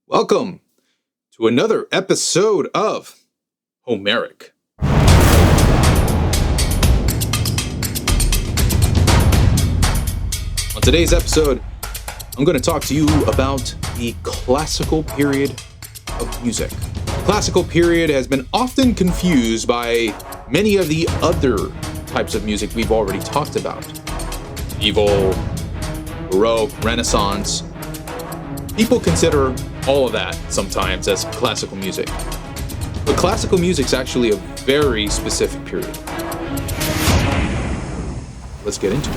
Welcome to another episode of Homerik. On today's episode, I'm going to talk to you about the classical period of music. The classical period has been often confused by many of the other types of music we've already talked about. Medieval, Baroque, Renaissance. People consider all of that sometimes as classical music. But classical music's actually a very specific period. Let's get into it.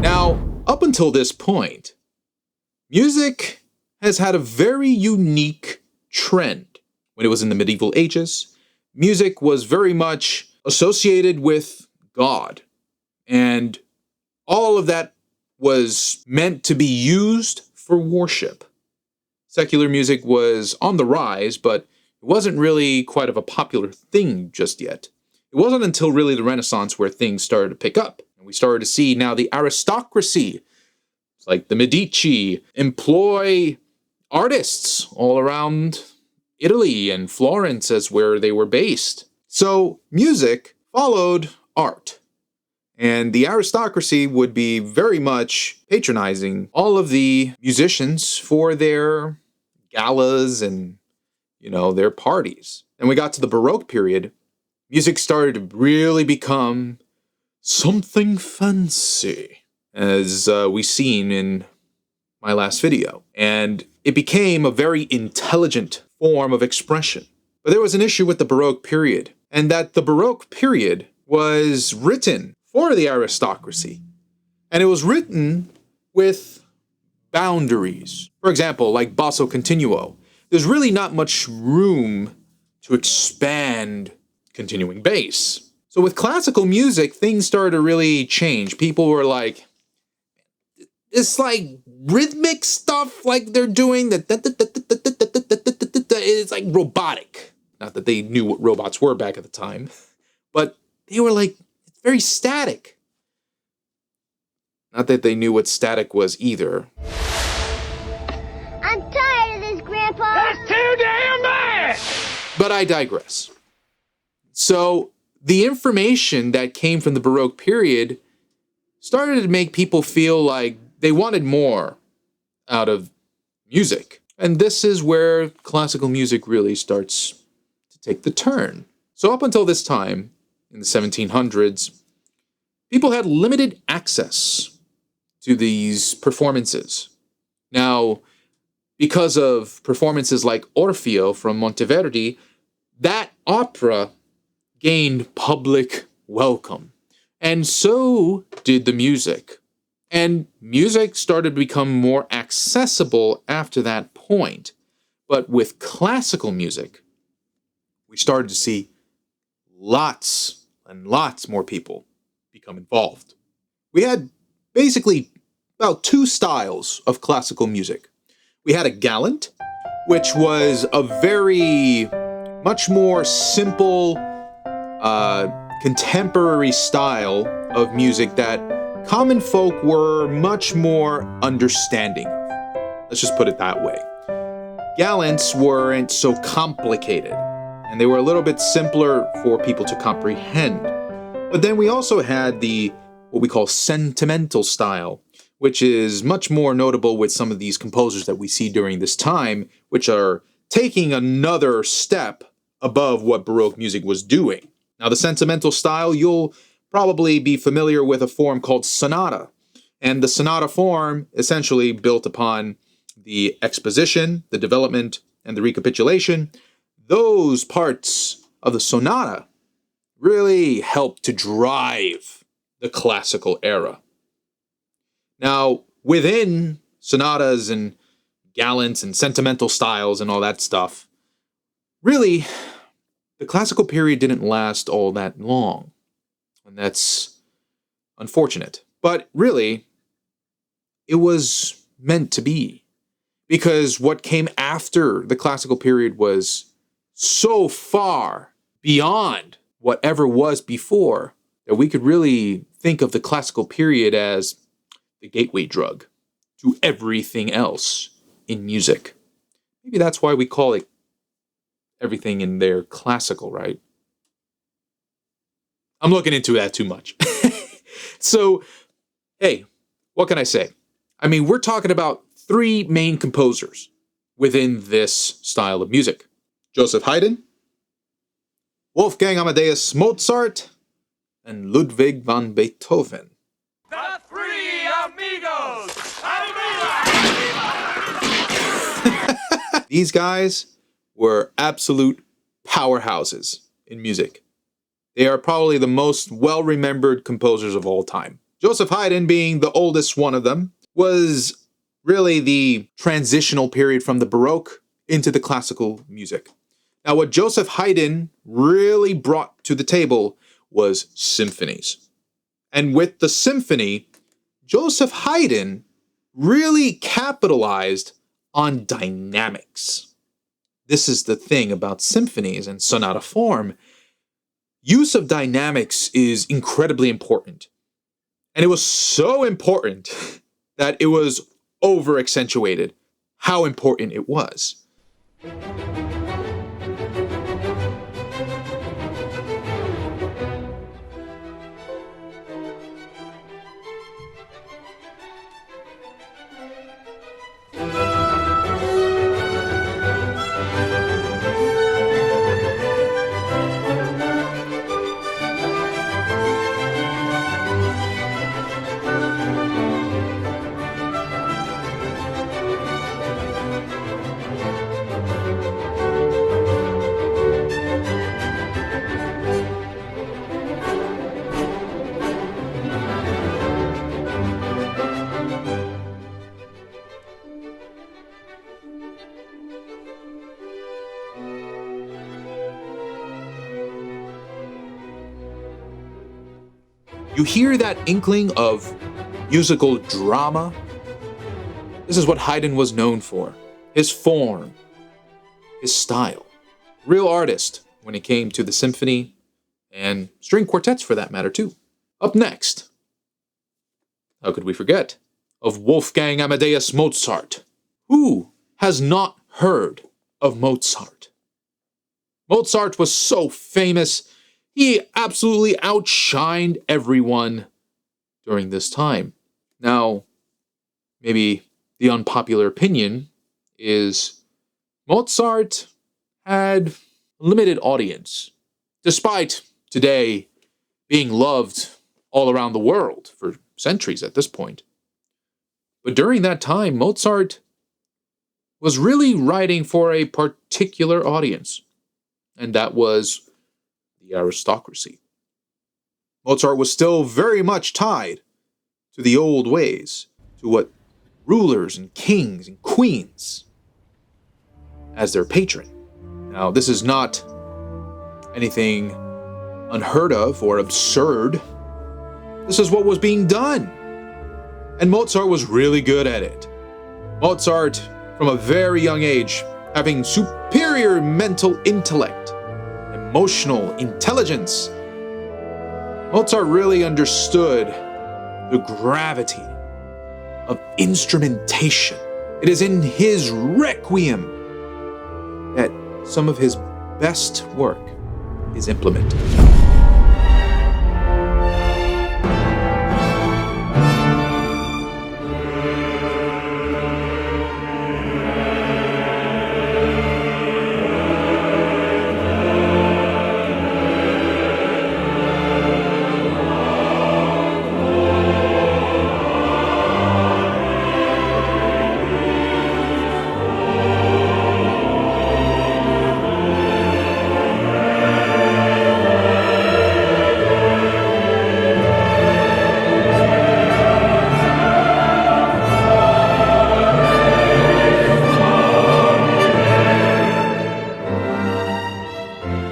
Now, up until this point, music has had a very unique trend. When it was in the medieval ages, music was very much associated with God. And all of that was meant to be used for worship. Secular music was on the rise, but it wasn't really quite of a popular thing just yet. It wasn't until really the Renaissance where things started to pick up. And we started to see now the aristocracy, like the Medici, employ artists all around Italy and Florence as where they were based. So music followed art. And the aristocracy would be very much patronizing all of the musicians for their galas and, their parties. And we got to the Baroque period. Music started to really become something fancy, as we seen in my last video. And it became a very intelligent form of expression. But there was an issue with the Baroque period, and that the Baroque period was written for the aristocracy. And it was written with boundaries. For example, like basso continuo. There's really not much room to expand continuing bass. So with classical music, things started to really change. People were like, it's like rhythmic stuff like they're doing, it's like robotic. Not that they knew what robots were back at the time, but they were like, it's very static. Not that they knew what static was either. I'm tired of this, Grandpa. That's too damn bad! But I digress. So the information that came from the Baroque period started to make people feel like they wanted more out of music. And this is where classical music really starts to take the turn. So up until this time, in the 1700s, people had limited access to these performances. Now, because of performances like Orfeo from Monteverdi, that opera gained public welcome. And so did the music. And music started to become more accessible after that point. But with classical music, we started to see lots and lots more people become involved. We had basically about two styles of classical music. We had a gallant, which was a very much more simple, contemporary style of music that common folk were much more understanding of. Let's just put it that way. Gallants weren't so complicated, and they were a little bit simpler for people to comprehend. But then we also had what we call Sentimental Style, which is much more notable with some of these composers that we see during this time, which are taking another step above what Baroque music was doing. Now, the Sentimental Style, you'll probably be familiar with a form called sonata. And the sonata form essentially built upon the exposition, the development, and the recapitulation. Those parts of the sonata really helped to drive the classical era. Now, within sonatas and gallants and sentimental styles and all that stuff, really, the classical period didn't last all that long. And that's unfortunate. But really, it was meant to be. because what came after the classical period was so far beyond whatever was before that we could really think of the classical period as the gateway drug to everything else in music. Maybe that's why we call it everything in there classical, right? I'm looking into that too much. So, hey, what can I say? I mean, we're talking about three main composers within this style of music. Joseph Haydn, Wolfgang Amadeus Mozart, and Ludwig von Beethoven. The three amigos! These guys were absolute powerhouses in music. They are probably the most well-remembered composers of all time. Joseph Haydn, being the oldest one of them, was really the transitional period from the Baroque into the classical music. Now, what Joseph Haydn really brought to the table was symphonies. And with the symphony, Joseph Haydn really capitalized on dynamics. This is the thing about symphonies and sonata form. Use of dynamics is incredibly important. And it was so important that it was over-accentuated how important it was. You hear that inkling of musical drama? This is what Haydn was known for. His form, his style. Real artist when it came to the symphony and string quartets for that matter too. Up next, how could we forget, of Wolfgang Amadeus Mozart. Who has not heard of Mozart? Mozart was so famous. He absolutely outshined everyone during this time. Now, maybe the unpopular opinion is Mozart had a limited audience, despite today being loved all around the world for centuries at this point. But during that time, Mozart was really writing for a particular audience, and that was the aristocracy. Mozart was still very much tied to the old ways, to what rulers and kings and queens as their patron. Now, this is not anything unheard of or absurd. This is what was being done. And Mozart was really good at it. Mozart, from a very young age, having superior mental intellect, emotional intelligence, Mozart really understood the gravity of instrumentation. It is in his Requiem that some of his best work is implemented.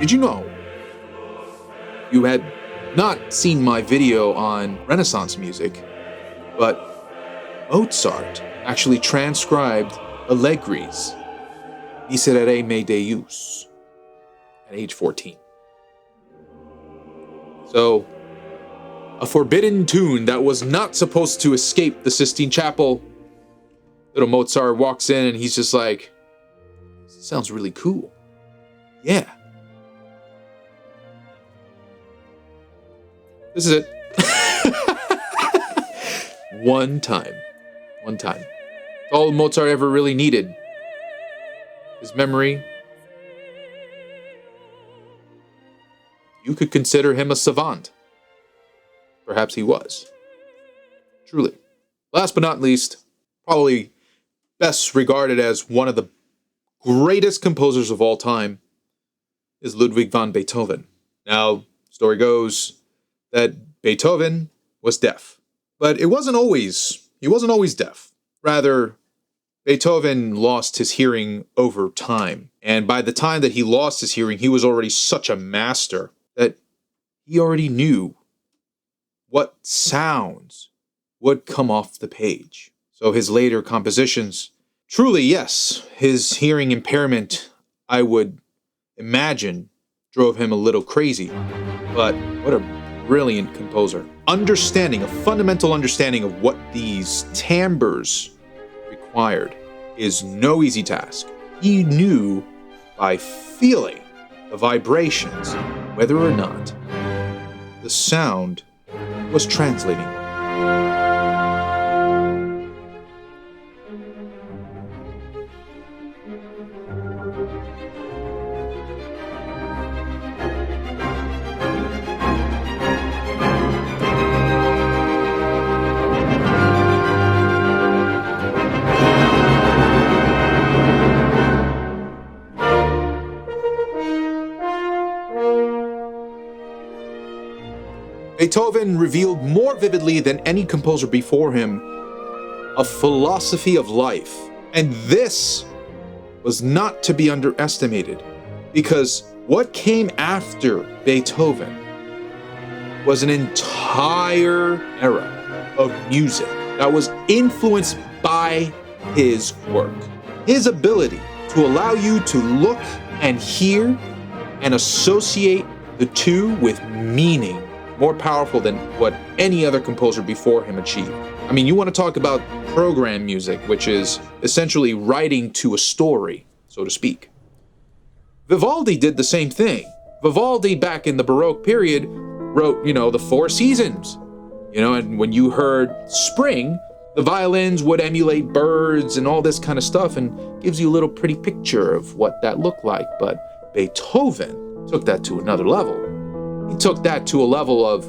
Did you know you had not seen my video on Renaissance music, but Mozart actually transcribed Allegri's Miserere me Deus at age 14. So, a forbidden tune that was not supposed to escape the Sistine Chapel. Little Mozart walks in and he's just like, this sounds really cool. Yeah. This is it. One time. It's all Mozart ever really needed. His memory. You could consider him a savant. Perhaps he was. Truly. Last but not least, probably best regarded as one of the greatest composers of all time, is Ludwig von Beethoven. Now, story goes that Beethoven was deaf. But he wasn't always deaf. Rather, Beethoven lost his hearing over time. And by the time that he lost his hearing, he was already such a master that he already knew what sounds would come off the page. So his later compositions, truly, yes, his hearing impairment, I would imagine, drove him a little crazy. But what a brilliant composer. A fundamental understanding of what these timbres required is no easy task. He knew by feeling the vibrations whether or not the sound was translating. Beethoven revealed more vividly than any composer before him a philosophy of life. And this was not to be underestimated, because what came after Beethoven was an entire era of music that was influenced by his work. His ability to allow you to look and hear and associate the two with meaning more powerful than what any other composer before him achieved. I mean, you want to talk about program music, which is essentially writing to a story, so to speak. Vivaldi did the same thing. Vivaldi, back in the Baroque period, wrote, the four seasons. And when you heard spring, the violins would emulate birds and all this kind of stuff and gives you a little pretty picture of what that looked like. But Beethoven took that to another level. He took that to a level of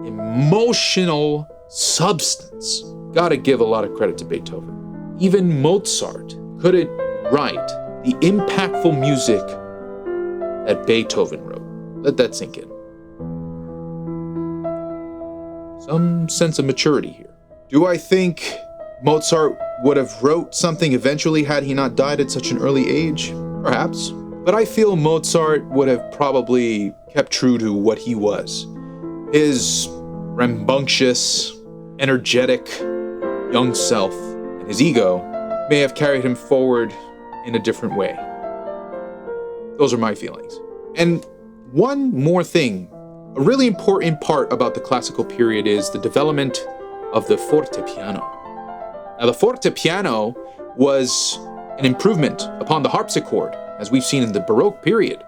emotional substance. Gotta give a lot of credit to Beethoven. Even Mozart couldn't write the impactful music that Beethoven wrote. Let that sink in. Some sense of maturity here. Do I think Mozart would have wrote something eventually had he not died at such an early age? Perhaps. But I feel Mozart would have probably kept true to what he was. His rambunctious, energetic young self and his ego may have carried him forward in a different way. Those are my feelings. And one more thing, a really important part about the classical period is the development of the Forte Piano. Now, the Forte Piano was an improvement upon the harpsichord, as we've seen in the Baroque period.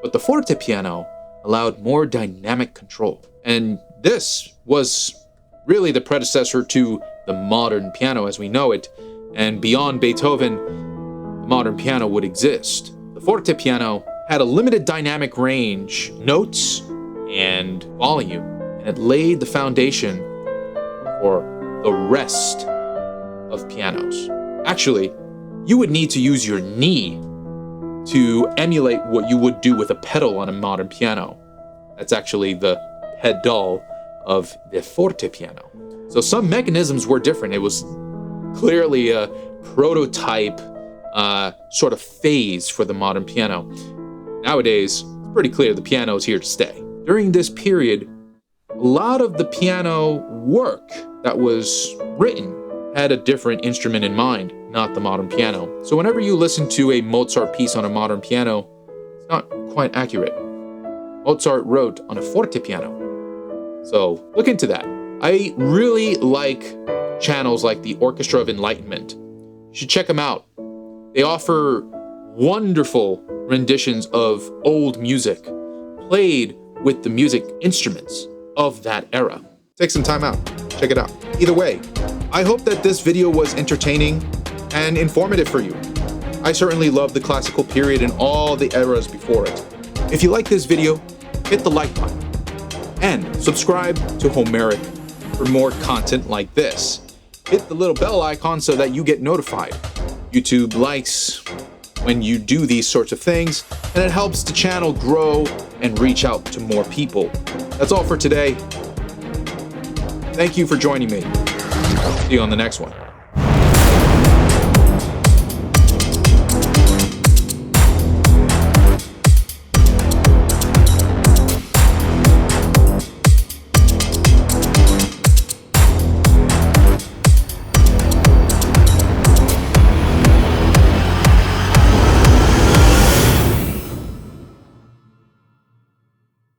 But the Forte Piano allowed more dynamic control. And this was really the predecessor to the modern piano as we know it. And beyond Beethoven, the modern piano would exist. The Forte Piano had a limited dynamic range, notes, and volume. And it laid the foundation for the rest of pianos. Actually, you would need to use your knee to emulate what you would do with a pedal on a modern piano. That's actually the pedal of the Forte Piano. So some mechanisms were different. It was clearly a prototype sort of phase for the modern piano. Nowadays, it's pretty clear the piano is here to stay. During this period, a lot of the piano work that was written had a different instrument in mind. not the modern piano. So whenever you listen to a Mozart piece on a modern piano, it's not quite accurate. Mozart wrote on a Forte Piano. So look into that. I really like channels like the Orchestra of Enlightenment. You should check them out. They offer wonderful renditions of old music, played with the music instruments of that era. Take some time out, check it out. Either way, I hope that this video was entertaining and informative for you. I certainly love the classical period and all the eras before it. If you like this video, hit the like button and subscribe to Homerik for more content like this. Hit the little bell icon so that you get notified. YouTube likes when you do these sorts of things, and it helps the channel grow and reach out to more people. That's all for today. Thank you for joining me. See you on the next one.